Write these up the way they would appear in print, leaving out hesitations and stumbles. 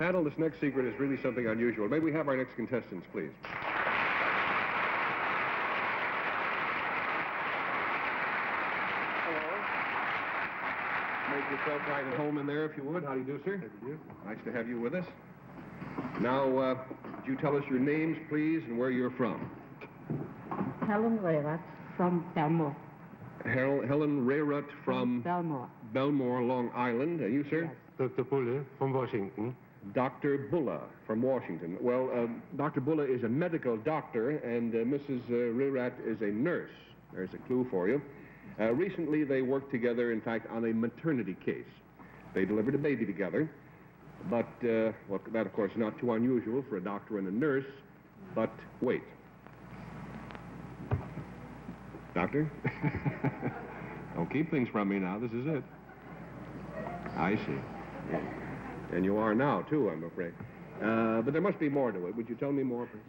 Panel, this next secret is really something unusual. May we have our next contestants, please? Hello. Make yourself right at home in there, if you would. How do you do, sir? How do you do? Nice to have you with us. Now, would you tell us your names, please, and where you're from? Helen Rayrat from Belmore. Helen Rayrat from Belmore. Belmore, Long Island. You, sir? Yes. Dr. Bulle from Washington. Dr. Bulla from Washington. Well, Dr. Bulla is a medical doctor, and Mrs. Rayrat is a nurse. There's a clue for you. Recently, they worked together, in fact, on a maternity case. They delivered a baby together, but, well, that, of course, is not too unusual for a doctor and a nurse, but wait. Doctor? Don't keep things from me now. This is it. I see. Yeah. And you are now, too, I'm afraid. But there must be more to it. Would you tell me more, please?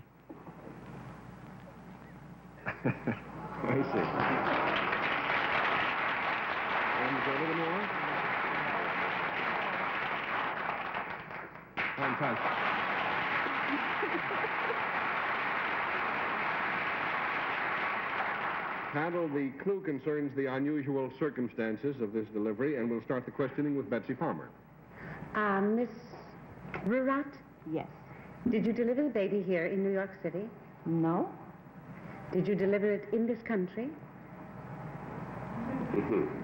I see. And a little more? Fantastic. Panel, the clue concerns the unusual circumstances of this delivery, and we'll start the questioning with Betsy Farmer. Miss Rayrat? Yes. Did you deliver the baby here in New York City? No. Did you deliver it in this country?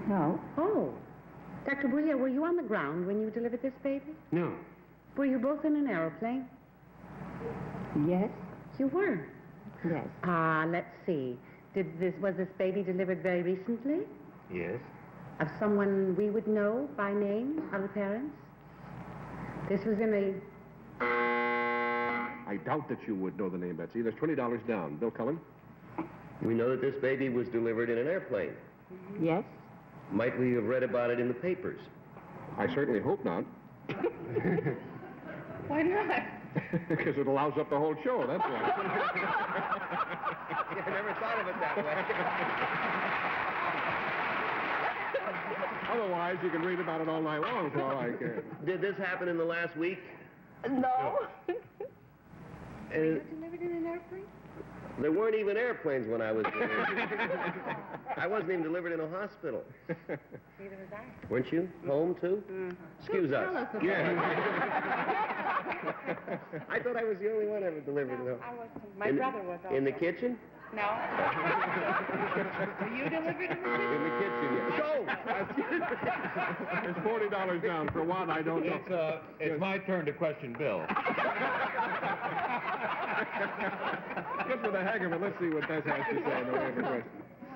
No. Oh. Dr. Boulia, were you on the ground when you delivered this baby? No. Were you both in an aeroplane? Yes. You were? Yes. Let's see. Was this baby delivered very recently? Yes. Of someone we would know by name, of the parents? This was in a... I doubt that you would know the name, Betsy. There's $20 down. Bill Cullen? We know that this baby was delivered in an airplane. Yes. Might we have read about it in the papers? I certainly hope not. Why not? Because it allows up the whole show, that's why. I never thought of it that way. Otherwise, you can read about it all night long, for all I care. Did this happen in the last week? No. Were you delivered in an airplane? There weren't even airplanes when I was delivered. I wasn't even delivered in a hospital. Neither was I. Weren't you home, too? Excuse us. Yeah. I thought I was the only one ever delivered. No, I wasn't. My brother was also. In the kitchen? No. Were you delivered in the kitchen? In the kitchen, yes. Go! It's $40 down. For one, I don't know. It's my turn to question Bill. Just for the heck of it, let's see what Bess has to say in the way of a question.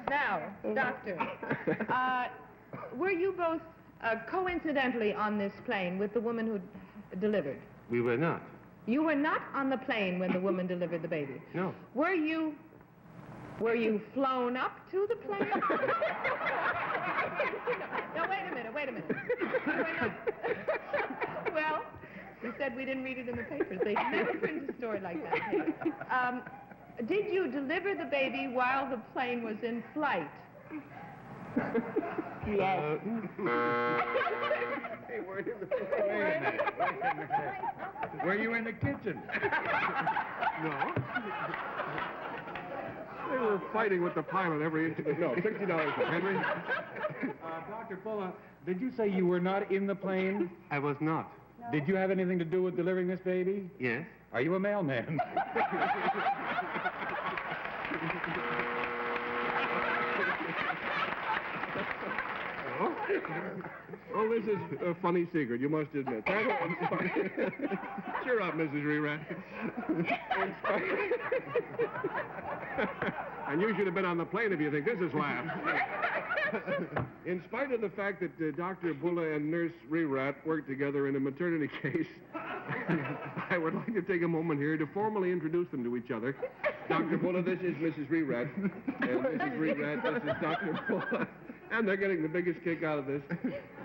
Now, Doctor, were you both coincidentally on this plane with the woman who delivered? We were not. You were not on the plane when the woman delivered the baby? No. Were you flown up to the plane? No, wait a minute. You were not... Well, you said we didn't read it in the papers. They never print a story like that here. Did you deliver the baby while the plane was in flight? Yes. They weren't in the Wait a minute. Were you in the kitchen? No. They were fighting with the pilot every inch of the... No, $60 for Henry. Dr. Bulla, did you say you were not in the plane? I was not. No. Did you have anything to do with delivering this baby? Yes. Are you a mailman? Oh, this is a funny secret, you must admit. Cheer up, Mrs. Rayrat. And you should have been on the plane if you think this is laugh. In spite of the fact that Dr. Bulla and Nurse Rayrat worked together in a maternity case, I would like to take a moment here to formally introduce them to each other. Dr. Bulla, this is Mrs. Rayrat. And Mrs. Rayrat, this is Dr. Bulla. And they're getting the biggest kick out of this.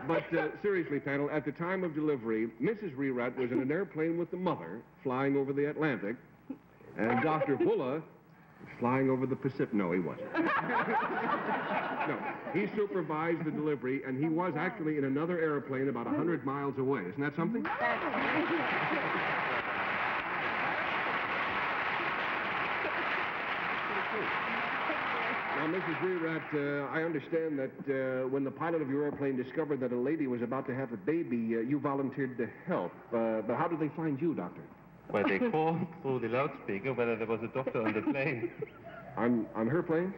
But seriously, panel, at the time of delivery, Mrs. Rayrat was in an airplane with the mother flying over the Atlantic, and Dr. Bulla flying over the Pacific. No, he wasn't. No, he supervised the delivery, and he was actually in another airplane about 100 miles away. Isn't that something? Mrs. Rerat, I understand that when the pilot of your airplane discovered that a lady was about to have a baby, you volunteered to help. But how did they find you, Doctor? Well, they called through the loudspeaker whether there was a doctor on the plane. On her plane?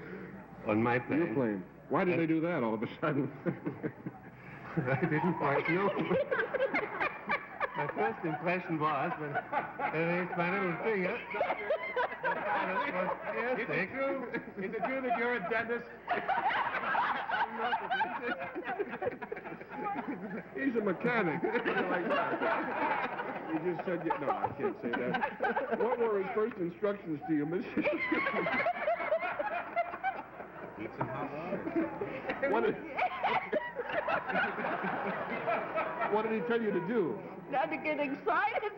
On my plane. Your plane. Why did they do that all of a sudden? I didn't quite know. My first impression was when I raised my little finger. The pilot was Is it true that you're a dentist? He's a mechanic. Like that. He just said, no, I can't say that. What were his first instructions to you, Mrs.? Eat some hot water. What did he tell you to do? Not to get excited.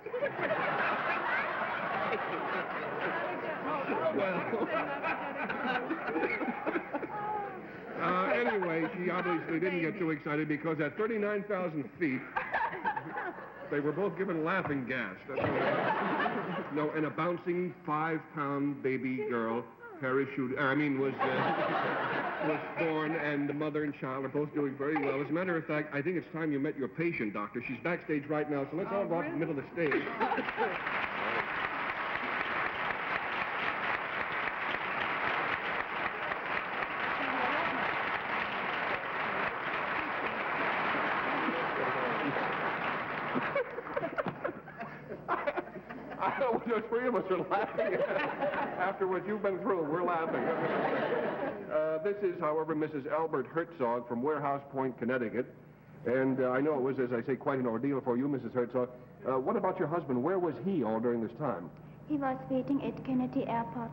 Anyway, she obviously didn't get too excited because at 39,000 feet, they were both given laughing gas. No, and a bouncing 5-pound baby girl was born, and the mother and child are both doing very well. As a matter of fact, I think it's time you met your patient, Doctor. She's backstage right now, so let's all go out in the middle of the stage. I know the three of us are laughing. After what you've been through, we're laughing. This is, however, Mrs. Albert Herzog from Warehouse Point, Connecticut. And I know it was, as I say, quite an ordeal for you, Mrs. Herzog. What about your husband? Where was he all during this time? He was waiting at Kennedy Airport.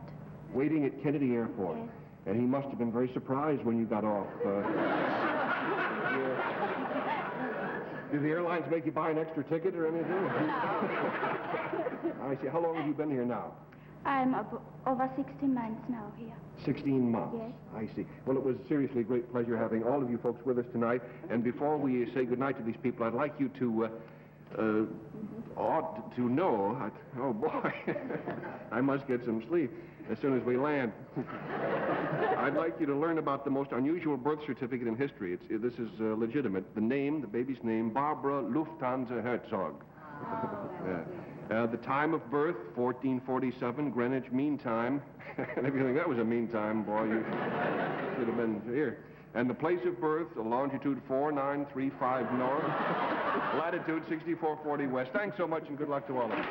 Waiting at Kennedy Airport. Yes. And he must have been very surprised when you got off. Did the airlines make you buy an extra ticket or anything? I see. How long have you been here now? I'm over 16 months now here. 16 months. Yes. I see. Well, it was seriously a great pleasure having all of you folks with us tonight. And before we say goodnight to these people, I'd like you to know... Oh, boy. I must get some sleep as soon as we land. I'd like you to learn about the most unusual birth certificate in history. This is legitimate. The name, the baby's name, Barbara Lufthansa Herzog. Yeah. The time of birth, 1447, Greenwich Mean Time. And if you think that was a mean time, boy, you should have been here. And the place of birth, longitude 4935 north, latitude 6440 west. Thanks so much and good luck to all of you.